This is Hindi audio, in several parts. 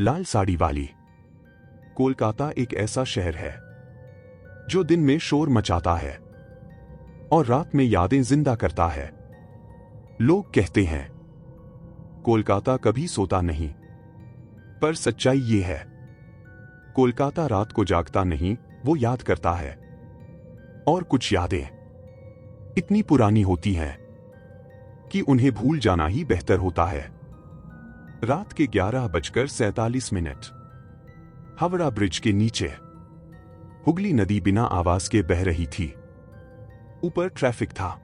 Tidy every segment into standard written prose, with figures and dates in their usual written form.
लाल साड़ी वाली। कोलकाता एक ऐसा शहर है जो दिन में शोर मचाता है और रात में यादें जिंदा करता है। लोग कहते हैं कोलकाता कभी सोता नहीं, पर सच्चाई ये है, कोलकाता रात को जागता नहीं, वो याद करता है। और कुछ यादें इतनी पुरानी होती हैं कि उन्हें भूल जाना ही बेहतर होता है। रात के 11:47 हावड़ा ब्रिज के नीचे हुगली नदी बिना आवाज के बह रही थी। ऊपर ट्रैफिक था,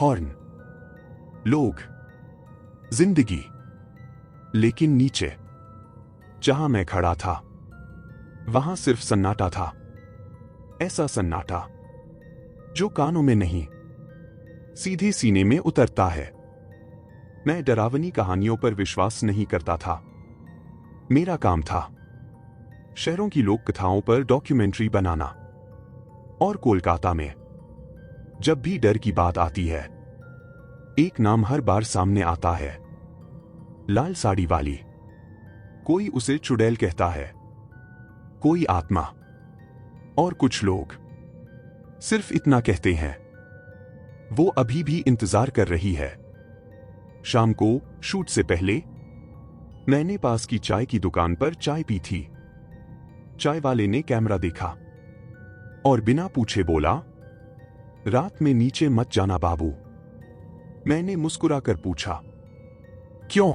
हॉर्न, लोग, जिंदगी। लेकिन नीचे जहां मैं खड़ा था, वहां सिर्फ सन्नाटा था। ऐसा सन्नाटा जो कानों में नहीं, सीधे सीने में उतरता है। मैं डरावनी कहानियों पर विश्वास नहीं करता था। मेरा काम था शहरों की लोक कथाओं पर डॉक्यूमेंट्री बनाना। और कोलकाता में जब भी डर की बात आती है, एक नाम हर बार सामने आता है, लाल साड़ी वाली। कोई उसे चुड़ैल कहता है, कोई आत्मा, और कुछ लोग सिर्फ इतना कहते हैं। वो अभी भी इंतजार कर रही है। शाम को शूट से पहले मैंने पास की चाय की दुकान पर चाय पी थी। चाय वाले ने कैमरा देखा और बिना पूछे बोला, रात में नीचे मत जाना बाबू। मैंने मुस्कुराकर पूछा, क्यों?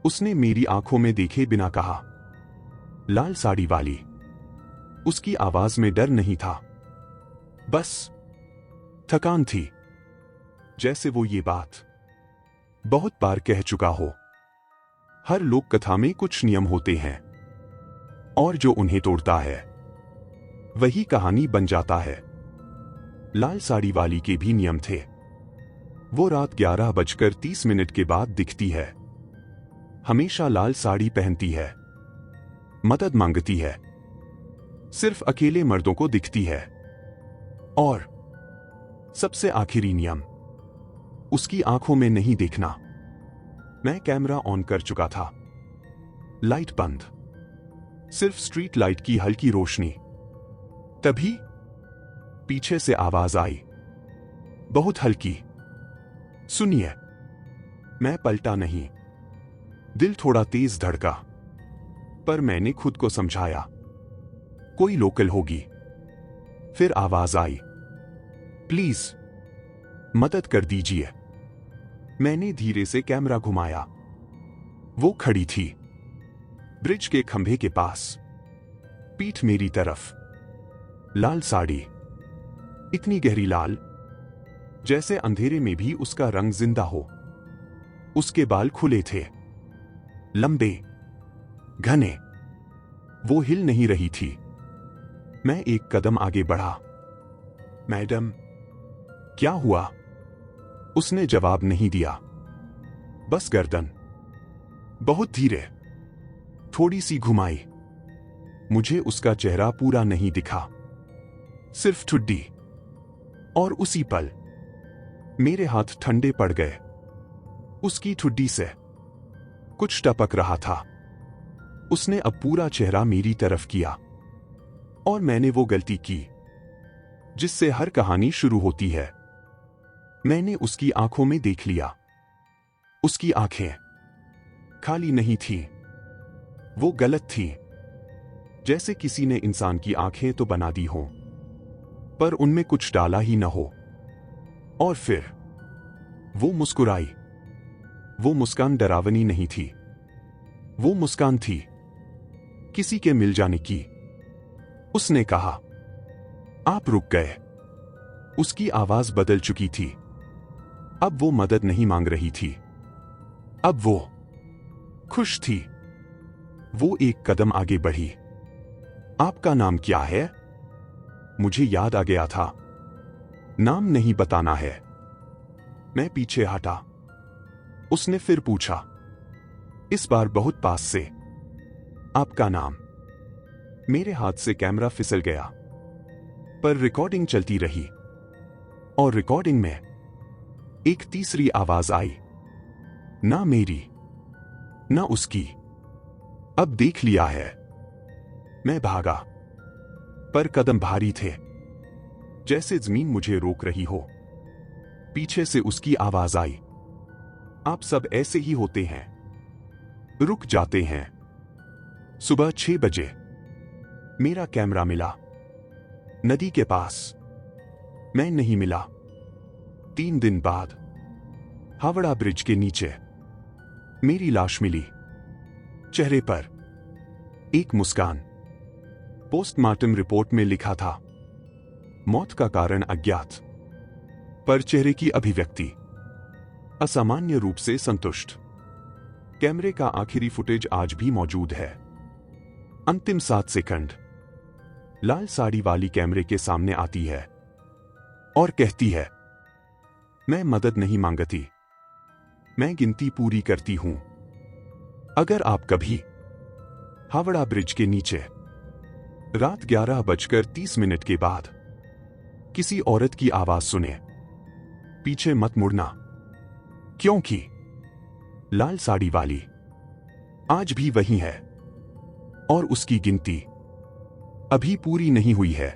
उसने मेरी आंखों में देखे बिना कहा, लाल साड़ी वाली। उसकी आवाज में डर नहीं था, बस थकान थी। जैसे वो ये बात बहुत बार कह चुका हो। हर लोक कथा में कुछ नियम होते हैं और जो उन्हें तोड़ता है वही कहानी बन जाता है। लाल साड़ी वाली के भी नियम थे। वो रात 11:30 के बाद दिखती है। हमेशा लाल साड़ी पहनती है, मदद मांगती है, सिर्फ अकेले मर्दों को दिखती है। और सबसे आखिरी नियम, उसकी आंखों में नहीं देखना। मैं कैमरा ऑन कर चुका था, लाइट बंद, सिर्फ स्ट्रीट लाइट की हल्की रोशनी। तभी पीछे से आवाज आई, बहुत हल्की, सुनिए। मैं पलटा नहीं। दिल थोड़ा तेज धड़का, पर मैंने खुद को समझाया, कोई लोकल होगी। फिर आवाज आई, प्लीज मदद कर दीजिए। मैंने धीरे से कैमरा घुमाया। वो खड़ी थी ब्रिज के खंभे के पास, पीठ मेरी तरफ। लाल साड़ी, इतनी गहरी लाल जैसे अंधेरे में भी उसका रंग जिंदा हो। उसके बाल खुले थे, लंबे, घने। वो हिल नहीं रही थी। मैं एक कदम आगे बढ़ा। मैडम, क्या हुआ? उसने जवाब नहीं दिया, बस गर्दन बहुत धीरे थोड़ी सी घुमाई। मुझे उसका चेहरा पूरा नहीं दिखा, सिर्फ ठुड्डी। और उसी पल मेरे हाथ ठंडे पड़ गए। उसकी ठुड्डी से कुछ टपक रहा था। उसने अब पूरा चेहरा मेरी तरफ किया। और मैंने वो गलती की जिससे हर कहानी शुरू होती है। मैंने उसकी आंखों में देख लिया। उसकी आंखें खाली नहीं थी, वो गलत थी। जैसे किसी ने इंसान की आंखें तो बना दी हों, पर उनमें कुछ डाला ही न हो। और फिर वो मुस्कुराई। वो मुस्कान डरावनी नहीं थी, वो मुस्कान थी किसी के मिल जाने की। उसने कहा, आप रुक गए। उसकी आवाज बदल चुकी थी। अब वो मदद नहीं मांग रही थी, अब वो खुश थी। वो एक कदम आगे बढ़ी। आपका नाम क्या है? मुझे याद आ गया था, नाम नहीं बताना है। मैं पीछे हटा। उसने फिर पूछा, इस बार बहुत पास से, आपका नाम? मेरे हाथ से कैमरा फिसल गया, पर रिकॉर्डिंग चलती रही। और रिकॉर्डिंग में एक तीसरी आवाज आई, ना मेरी, ना उसकी, अब देख लिया है। मैं भागा, पर कदम भारी थे, जैसे जमीन मुझे रोक रही हो। पीछे से उसकी आवाज आई, आप सब ऐसे ही होते हैं, रुक जाते हैं। सुबह 6 बजे मेरा कैमरा मिला, नदी के पास। मैं नहीं मिला। 3 दिन बाद हावड़ा ब्रिज के नीचे मेरी लाश मिली, चेहरे पर एक मुस्कान। पोस्टमार्टम रिपोर्ट में लिखा था, मौत का कारण अज्ञात, पर चेहरे की अभिव्यक्ति असामान्य रूप से संतुष्ट। कैमरे का आखिरी फुटेज आज भी मौजूद है। अंतिम 7 सेकंड, लाल साड़ी वाली कैमरे के सामने आती है और कहती है, मैं मदद नहीं मांगती, मैं गिनती पूरी करती हूं। अगर आप कभी हावड़ा ब्रिज के नीचे रात 11:30 के बाद किसी औरत की आवाज सुने, पीछे मत मुड़ना, क्योंकि लाल साड़ी वाली आज भी वही है और उसकी गिनती अभी पूरी नहीं हुई है।